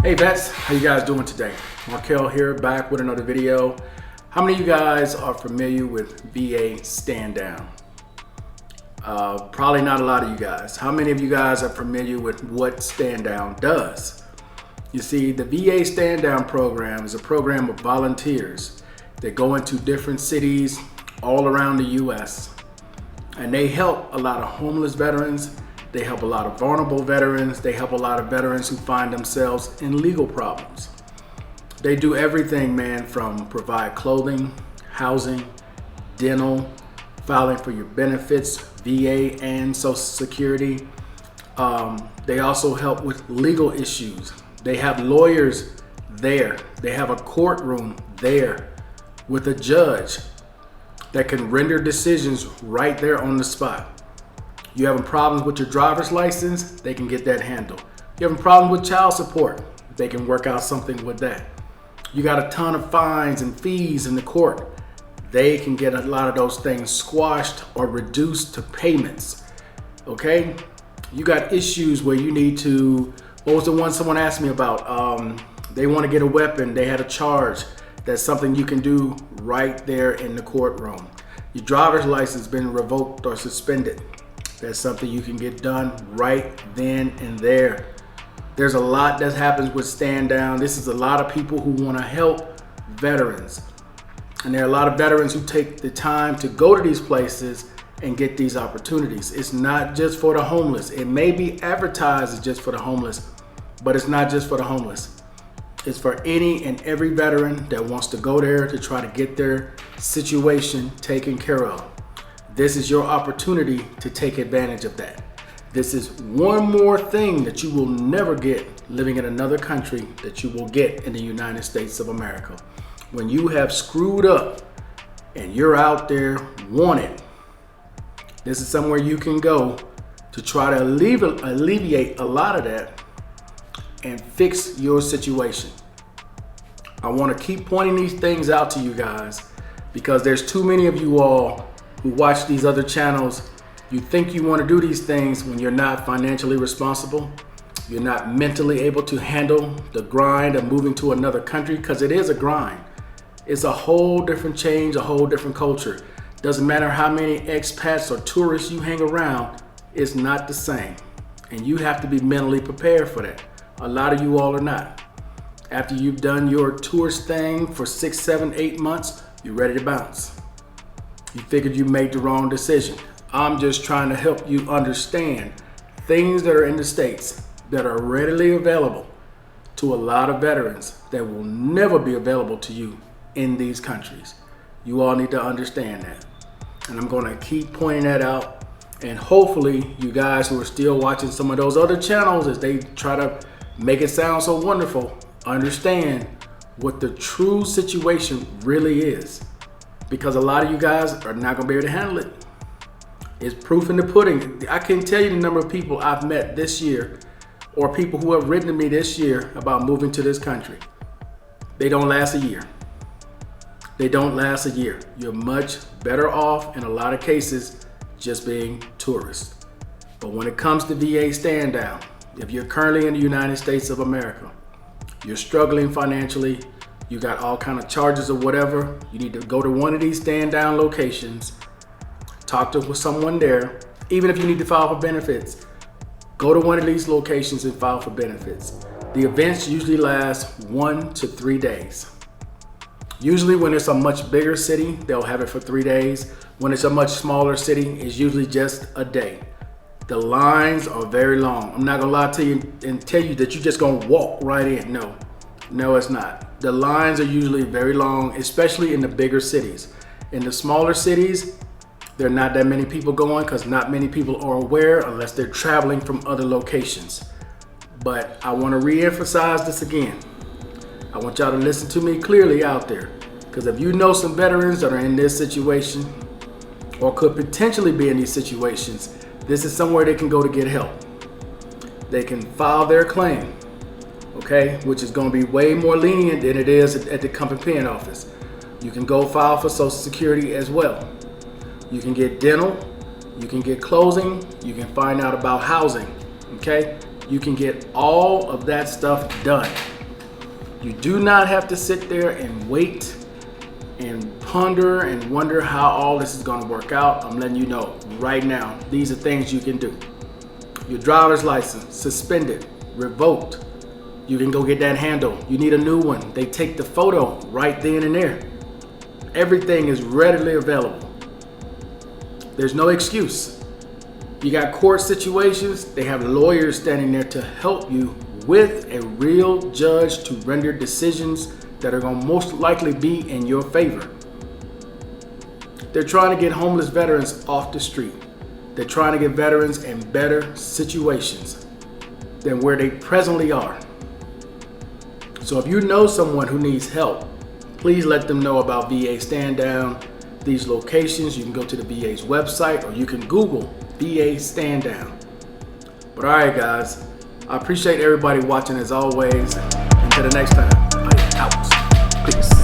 Hey vets, how you guys doing today? Markel here, back with another video. How many of you guys are familiar with VA StandDown? Probably not a lot of you guys. How many of you guys are familiar with what StandDown does? You see, the VA StandDown program is a program of volunteers that go into different cities all around the US, and they help a lot of homeless veterans. They help a lot of vulnerable veterans. They help a lot of veterans who find themselves in legal problems. They do everything, man, from provide clothing, housing, dental, filing for your benefits, VA and Social Security. They also help with legal issues. They have lawyers there. They have a courtroom there with a judge that can render decisions right there on the spot. You having problems with your driver's license, they can get that handled. You having problems with child support, they can work out something with that. You got a ton of fines and fees in the court, they can get a lot of those things squashed or reduced to payments. Okay? You got issues where you need to, what was the one someone asked me about? They want to get a weapon, they had a charge. That's something you can do right there in the courtroom. Your driver's license been revoked or suspended. That's something you can get done right then and there. There's a lot that happens with StandDown. This is a lot of people who want to help veterans. And there are a lot of veterans who take the time to go to these places and get these opportunities. It's not just for the homeless. It may be advertised as just for the homeless, but it's not just for the homeless. It's for any and every veteran that wants to go there to try to get their situation taken care of. This is your opportunity to take advantage of that. This is one more thing that you will never get living in another country that you will get in the United States of America. When you have screwed up and you're out there wanted, this is somewhere you can go to try to alleviate a lot of that and fix your situation. I want to keep pointing these things out to you guys because there's too many of you all who watch these other channels. You think you want to do these things when you're not financially responsible. You're not mentally able to handle the grind of moving to another country, because it is a grind. It's a whole different change, a whole different culture. Doesn't matter how many expats or tourists you hang around, it's not the same. And you have to be mentally prepared for that. A lot of you all are not. After you've done your tourist thing for 6, 7, 8 months, you're ready to bounce. You figured you made the wrong decision. I'm just trying to help you understand things that are in the States that are readily available to a lot of veterans that will never be available to you in these countries. You all need to understand that. And I'm going to keep pointing that out. And hopefully you guys who are still watching some of those other channels, as they try to make it sound so wonderful, understand what the true situation really is. Because a lot of you guys are not going to be able to handle it. It's proof in the pudding. I can't tell you the number of people I've met this year, or people who have written to me this year about moving to this country. They don't last a year. They don't last a year. You're much better off in a lot of cases just being tourists. But when it comes to VA StandDown, if you're currently in the United States of America, you're struggling financially, you got all kind of charges or whatever, you need to go to one of these StandDown locations, talk to someone there. Even if you need to file for benefits, go to one of these locations and file for benefits. The events usually last 1 to 3 days. Usually when it's a much bigger city, they'll have it for 3 days. When it's a much smaller city, it's usually just a day. The lines are very long. I'm not gonna lie to you and tell you that you're just gonna walk right in. No, it's not. The lines are usually very long, especially in the bigger cities. In the smaller cities, there are not that many people going because not many people are aware unless they're traveling from other locations. But I want to re-emphasize this again. I want y'all to listen to me clearly out there, because if you know some veterans that are in this situation or could potentially be in these situations, this is somewhere they can go to get help. They can file their claim, okay, which is going to be way more lenient than it is at the company pen office. You can go file for Social Security as well. You can get dental, you can get closing, you can find out about housing, okay? you can get all of that stuff done. You do not have to sit there and wait and ponder and wonder how all this is going to work out. I'm letting you know right now, these are things you can do. Your driver's license suspended, revoked. You can go get that handled. You need a new one. They take the photo right then and there. Everything is readily available. There's no excuse. You got court situations, they have lawyers standing there to help you with a real judge to render decisions that are going to most likely be in your favor. They're trying to get homeless veterans off the street. They're trying to get veterans in better situations than where they presently are. So if you know someone who needs help, please let them know about VA StandDown. These locations, you can go to the VA's website or you can Google VA StandDown. But all right, guys, I appreciate everybody watching as always. Until the next time, I'm out. Peace.